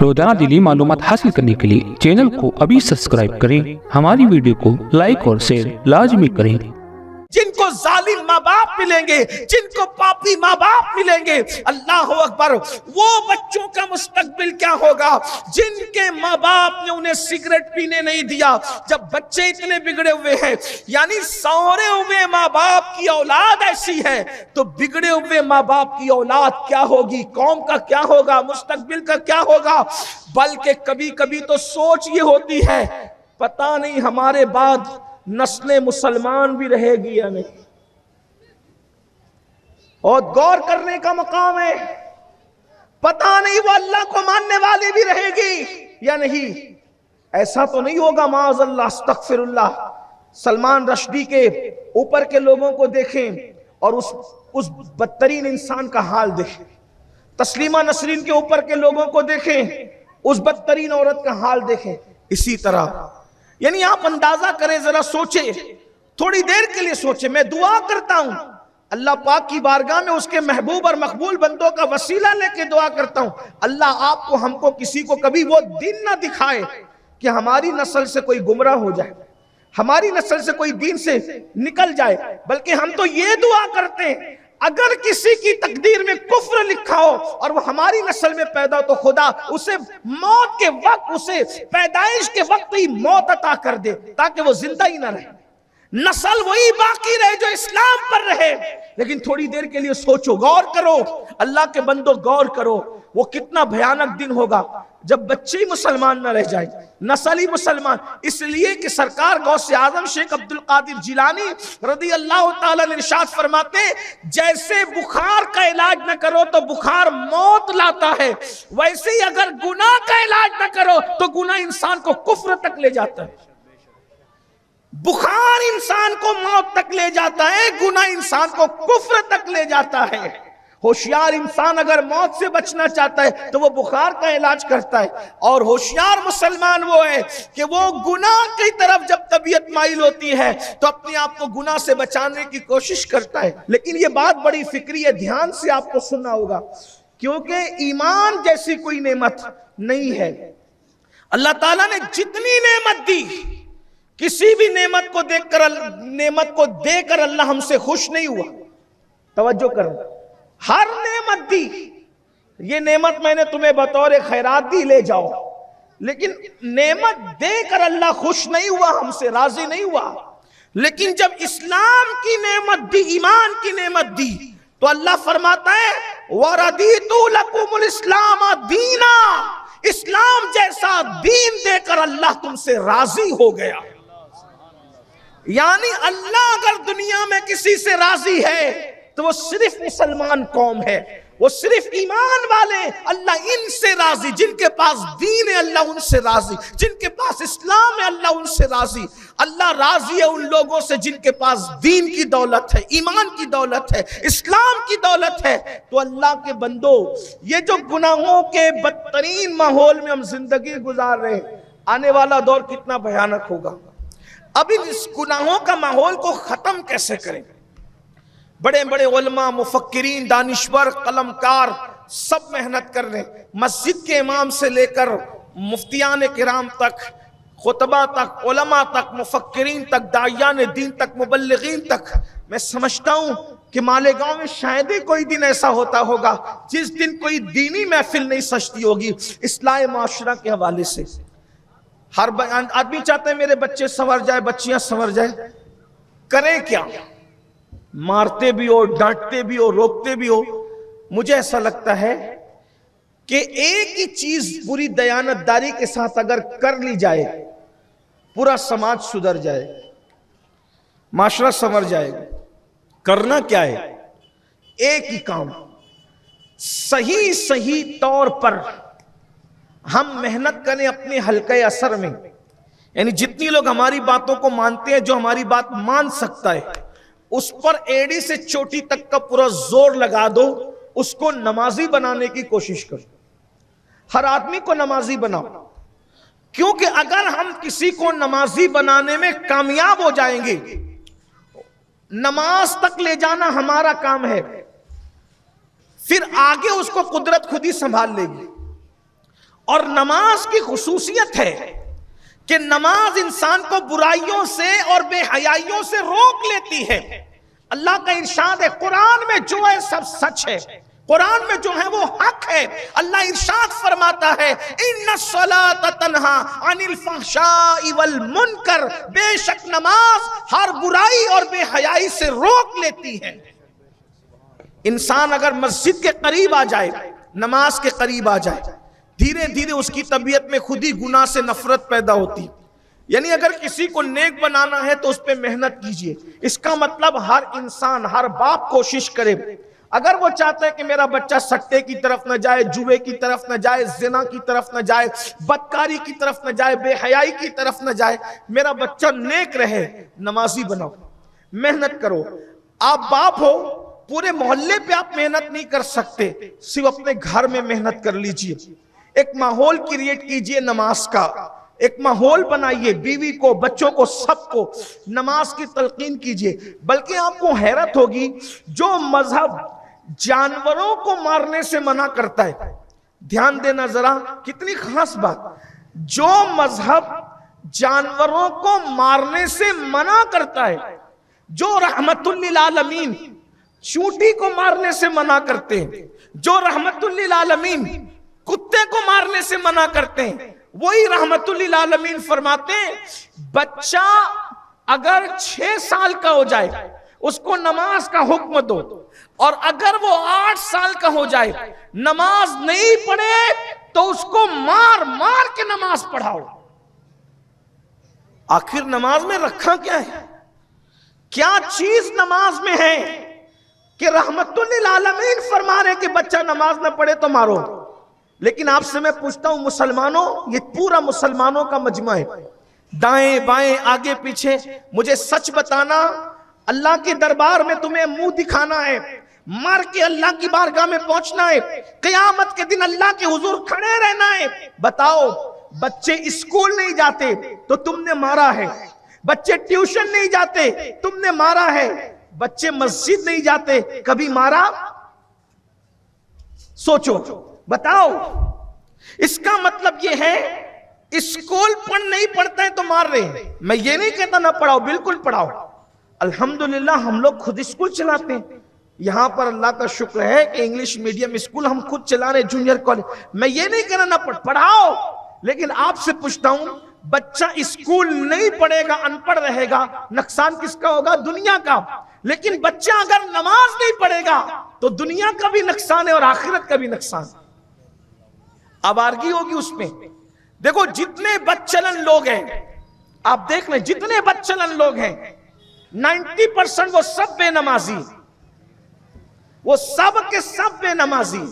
روزانہ دینی معلومات حاصل کرنے کے لیے چینل کو ابھی سبسکرائب کریں، ہماری ویڈیو کو لائک اور شیئر لازمی کریں۔ جن کو ظالم ماں باپ ملیں گے، جن کو پاپی ماں باپ ملیں گے، اللہ اکبر، وہ بچوں کا مستقبل کیا ہوگا؟ جن کے ماں باپ نے انہیں سگریٹ پینے نہیں دیا، جب بچے اتنے بگڑے ہوئے ہیں، یعنی سورے ہوئے ماں باپ کی اولاد ایسی ہے تو بگڑے ہوئے ماں باپ کی اولاد کیا ہوگی؟ قوم کا کیا ہوگا؟ مستقبل کا کیا ہوگا؟ بلکہ کبھی کبھی تو سوچ یہ ہوتی ہے پتہ نہیں ہمارے بعد نسل مسلمان بھی رہے گی یا نہیں، اور غور کرنے کا مقام ہے، پتہ نہیں وہ اللہ کو ماننے والی بھی رہے گی یا نہیں۔ ایسا تو نہیں ہوگا معاذ اللہ، استغفر اللہ۔ سلمان رشدی کے اوپر کے لوگوں کو دیکھیں اور اس بدترین انسان کا حال دیکھیں، تسلیمہ نسرین کے اوپر کے لوگوں کو دیکھیں، اس بدترین عورت کا حال دیکھیں۔ اسی طرح یعنی آپ اندازہ کریں، ذرا سوچیں، تھوڑی دیر کے لیے سوچیں۔ میں دعا کرتا ہوں اللہ پاک کی بارگاہ میں اس کے محبوب اور مقبول بندوں کا وسیلہ لے کے دعا کرتا ہوں، اللہ آپ کو، ہم کو، کسی کو کبھی وہ دن نہ دکھائے کہ ہماری نسل سے کوئی گمراہ ہو جائے، ہماری نسل سے کوئی دین سے نکل جائے، بلکہ ہم تو یہ دعا کرتے ہیں اگر کسی کی تقدیر میں کفر لکھا ہو اور وہ ہماری نسل میں پیدا ہو تو خدا اسے موت کے وقت، اسے پیدائش کے وقت ہی موت عطا کر دے تاکہ وہ زندہ ہی نہ رہے، نسل وہی باقی رہے جو اسلام پر رہے۔ لیکن تھوڑی دیر کے لیے سوچو، غور کرو، اللہ کے بندو غور کرو، وہ کتنا بھیانک دن ہوگا جب بچے ہی مسلمان نہ رہ جائے، نسل ہی مسلمان۔ اس لیے کہ سرکار غوث اعظم شیخ عبد القادر جیلانی رضی اللہ تعالیٰ نے ارشاد فرماتے، جیسے بخار کا علاج نہ کرو تو بخار موت لاتا ہے، ویسے ہی اگر گناہ کا علاج نہ کرو تو گناہ انسان کو کفر تک لے جاتا ہے۔ بخار انسان کو موت تک لے جاتا ہے، گناہ انسان کو کفر تک لے جاتا ہے۔ ہوشیار انسان اگر موت سے بچنا چاہتا ہے تو وہ بخار کا علاج کرتا ہے، اور ہوشیار مسلمان وہ ہے کہ وہ گناہ کی طرف جب طبیعت مائل ہوتی ہے تو اپنے آپ کو گناہ سے بچانے کی کوشش کرتا ہے۔ لیکن یہ بات بڑی فکری ہے، دھیان سے آپ کو سننا ہوگا، کیونکہ ایمان جیسی کوئی نعمت نہیں ہے۔ اللہ تعالیٰ نے جتنی نعمت دی، کسی بھی نعمت کو دے کر اللہ ہم سے خوش نہیں ہوا۔ توجہ کرو، ہر نعمت دی، یہ نعمت میں نے تمہیں بطور خیرات دی، لے جاؤ، لیکن نعمت دے کر اللہ خوش نہیں ہوا، ہم سے راضی نہیں ہوا۔ لیکن جب اسلام کی نعمت دی، ایمان کی نعمت دی، تو اللہ فرماتا ہے وَرَضِيتُ لَكُمُ الْإِسْلَامَ دِينًا، اسلام جیسا دین دے کر اللہ تم سے راضی ہو گیا۔ یعنی اللہ اگر دنیا میں کسی سے راضی ہے تو وہ صرف مسلمان قوم ہے، وہ صرف ایمان والے، اللہ ان سے راضی، جن کے پاس دین ہے اللہ ان سے راضی، جن کے پاس اسلام ہے اللہ ان سے راضی۔ اللہ راضی ہے ان لوگوں سے جن کے پاس دین کی دولت ہے، ایمان کی دولت ہے، اسلام کی دولت ہے۔ تو اللہ کے بندو، یہ جو گناہوں کے بدترین ماحول میں ہم زندگی گزار رہے ہیں، آنے والا دور کتنا بھیانک ہوگا۔ اب اس گناہوں کا ماحول کو ختم کیسے کریں؟ بڑے بڑے علماء، مفکرین، دانشور، قلمکار سب محنت کر رہے ہیں، مسجد کے امام سے لے کر مفتیان کرام تک، خطبہ تک، علماء تک، مفکرین تک، داعیان دین تک، مبلغین تک۔ میں سمجھتا ہوں کہ مالیگاؤں میں شاید ہی کوئی دن ایسا ہوتا ہوگا جس دن کوئی دینی محفل نہیں سجتی ہوگی اصلاح معاشرہ کے حوالے سے۔ ہر آدمی چاہتے ہیں میرے بچے سنور جائے، بچیاں سنور جائے، کریں کیا؟ مارتے بھی ہو، ڈانٹتے بھی ہو، روکتے بھی ہو۔ مجھے ایسا لگتا ہے کہ ایک ہی چیز پوری دیانتداری کے ساتھ اگر کر لی جائے، پورا سماج سدھر جائے، معاشرہ سنور جائے گا۔ کرنا کیا ہے؟ ایک ہی کام، صحیح طور پر ہم محنت کریں اپنے حلقہ اثر میں، یعنی جتنی لوگ ہماری باتوں کو مانتے ہیں، جو ہماری بات مان سکتا ہے، اس پر ایڑی سے چوٹی تک کا پورا زور لگا دو، اس کو نمازی بنانے کی کوشش کرو، ہر آدمی کو نمازی بناؤ۔ کیونکہ اگر ہم کسی کو نمازی بنانے میں کامیاب ہو جائیں گے، نماز تک لے جانا ہمارا کام ہے، پھر آگے اس کو قدرت خود ہی سنبھال لے گی۔ اور نماز کی خصوصیت ہے کہ نماز انسان کو برائیوں سے اور بے حیائیوں سے روک لیتی ہے. اللہ کا ارشاد ہے قرآن میں جو ہے سب سچ ہے، قرآن میں جو ہے وہ حق ہے. اللہ ارشاد فرماتا ہے ان الصلاۃ تنہا عن الفحشاء والمنکر، بے شک نماز ہر برائی اور بے حیائی سے روک لیتی ہے. انسان اگر مسجد کے قریب آ جائے، نماز کے قریب آ جائے، دھیرے دھیرے اس کی طبیعت میں خود ہی گناہ سے نفرت پیدا ہوتی. یعنی اگر کسی کو نیک بنانا ہے تو اس پہ محنت کیجئے. اس کا مطلب ہر انسان، ہر باپ کوشش کرے. اگر وہ چاہتا ہے کہ میرا بچہ سٹے کی طرف نہ جائے، جوے کی طرف نہ جائے، زنا کی طرف نہ جائے، بدکاری کی طرف نہ جائے، بے حیائی کی طرف نہ جائے، میرا بچہ نیک رہے، نمازی بناؤ، محنت کرو. آپ باپ ہو، پورے محلے پہ آپ محنت نہیں کر سکتے، صرف اپنے گھر میں محنت کر لیجئے. ایک ماحول کریٹ کیجئے نماز کا، ایک ماحول بنائیے، بیوی کو، بچوں کو، سب کو نماز کی تلقین کیجئے. بلکہ آپ کو حیرت ہوگی جو مذہب جانوروں کو مارنے سے منع کرتا ہے، دھیان دینا ذرا، کتنی خاص بات، جو مذہب جانوروں کو مارنے سے منع کرتا ہے، جو رحمت للعالمین چونٹی کو مارنے سے منع کرتے ہیں، جو رحمت للعالمین کتے کو مارنے سے منع کرتے ہیں، وہی رحمت للعالمین فرماتے ہیں بچہ اگر 6 سال کا ہو جائے اس کو نماز کا حکم دو، اور اگر وہ 8 سال کا ہو جائے نماز نہیں پڑھے تو اس کو مار مار کے نماز پڑھاؤ. آخر نماز میں رکھا کیا ہے؟ کیا چیز نماز میں ہے کہ رحمت للعالمین فرما رہے کہ بچہ نماز نہ پڑھے تو مارو؟ لیکن آپ سے میں پوچھتا ہوں مسلمانوں، یہ پورا مسلمانوں کا مجمع ہے، دائیں بائیں آگے پیچھے، مجھے سچ بتانا، اللہ کے دربار میں تمہیں منہ دکھانا ہے، مر کے اللہ کی بارگاہ میں پہنچنا ہے، قیامت کے دن اللہ کے حضور کھڑے رہنا ہے. بتاؤ، بچے اسکول نہیں جاتے تو تم نے مارا ہے، بچے ٹیوشن نہیں جاتے تم نے مارا ہے، بچے مسجد نہیں جاتے کبھی مارا؟ سوچو، بتاؤ. اس کا مطلب یہ ہے اسکول نہیں پڑھتا ہے تو مار رہے ہیں. میں یہ نہیں کہتا نہ پڑھاؤ، بالکل پڑھاؤ. الحمدللہ ہم لوگ خود اسکول چلاتے ہیں. یہاں پر اللہ کا شکر ہے کہ انگلش میڈیم اسکول ہم خود چلا رہے، جونیئر کالج. میں یہ نہیں کہنا نہ پڑھاؤ، لیکن آپ سے پوچھتا ہوں بچہ اسکول نہیں پڑھے گا، ان پڑھ رہے گا، نقصان کس کا ہوگا؟ دنیا کا. لیکن بچہ اگر نماز نہیں پڑھے گا تو دنیا کا بھی نقصان ہے اور آخرت کا بھی نقصان. اب آرگی ہوگی اس میں. دیکھو جتنے بدچلن لوگ ہیں، آپ دیکھ لیں جتنے بدچلن لوگ ہیں 90% وہ سب بے نمازی، وہ سب کے سب بے نمازی.